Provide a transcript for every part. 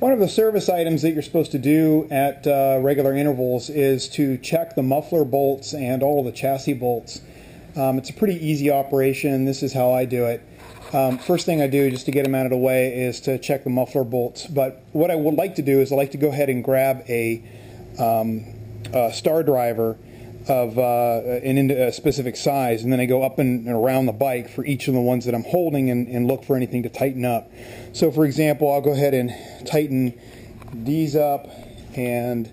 One of the service items that you're supposed to do at regular intervals is to check the muffler bolts and all the chassis bolts. It's a pretty easy operation. This is how I do it. First thing I do just to get them out of the way is to check the muffler bolts. But what I would like to do is I like to go ahead and grab a star driver of a specific size, and then I go up and around the bike for each of the ones that I'm holding and look for anything to tighten up. So for example, I'll go ahead and tighten these up, and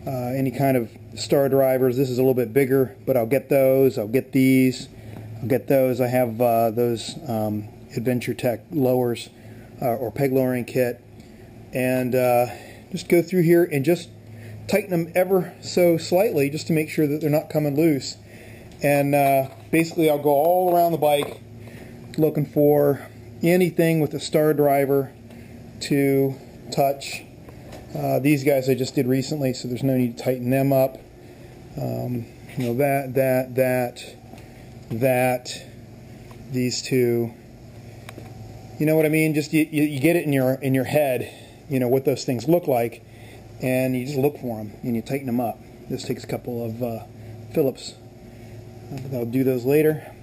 any kind of star drivers. This is a little bit bigger, but I'll get those. I'll get these. I'll get those. I have those Adventure Tech lowers or peg lowering kit, and just go through here and just tighten them ever so slightly just to make sure that they're not coming loose. And basically I'll go all around the bike looking for anything with a star driver to touch. These guys I just did recently, so there's no need to tighten them up. You know, that, these two. You know what I mean? Just you get it in your head, you know, what those things look like. And you just look for them and you tighten them up. This takes a couple of Phillips. I'll do those later.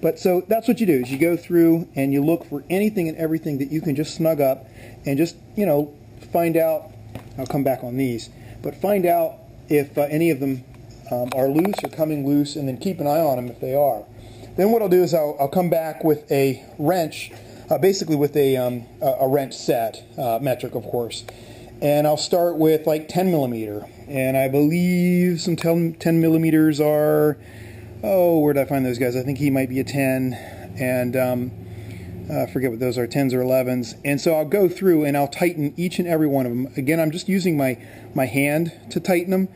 But so that's what you do, is you go through and you look for anything and everything that you can just snug up and just, you know, find out. I'll come back on these, but find out if any of them are loose or coming loose, and then keep an eye on them if they are. Then what I'll do is I'll come back with a wrench, basically with a wrench set, metric of course. And I'll start with like 10 millimeter, and I believe some 10 millimeters are, oh, where did I find those guys? I think he might be a 10, and I forget what those are, 10s or 11s. And so I'll go through and I'll tighten each and every one of them. Again, I'm just using my hand to tighten them.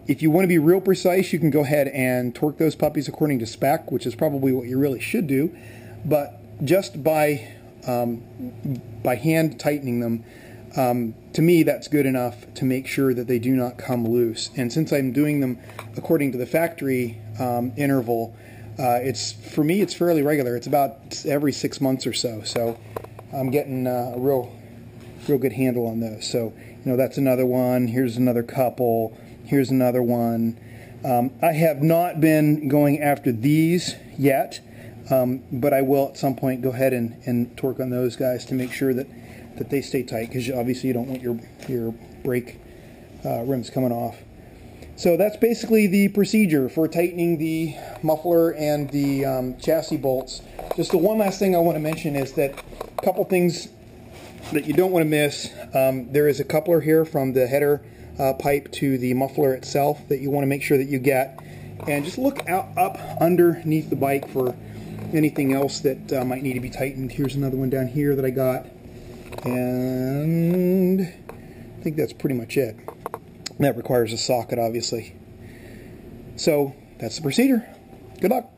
If you want to be real precise, you can go ahead and torque those puppies according to spec, which is probably what you really should do. But just by hand tightening them, to me, that's good enough to make sure that they do not come loose. And since I'm doing them according to the factory interval, for me it's fairly regular. It's about every 6 months or so. So I'm getting a real good handle on those. So you know, that's another one. Here's another couple. Here's another one. I have not been going after these yet, but I will at some point go ahead and torque on those guys to make sure that they stay tight, because obviously you don't want your brake rims coming off. So that's basically the procedure for tightening the muffler and the chassis bolts. Just the one last thing I want to mention is that a couple things that you don't want to miss. There is a coupler here from the header pipe to the muffler itself that you want to make sure that you get. And just look up underneath the bike for anything else that might need to be tightened. Here's another one down here that I got. And I think that's pretty much it. That requires a socket, obviously. So that's the procedure. Good luck.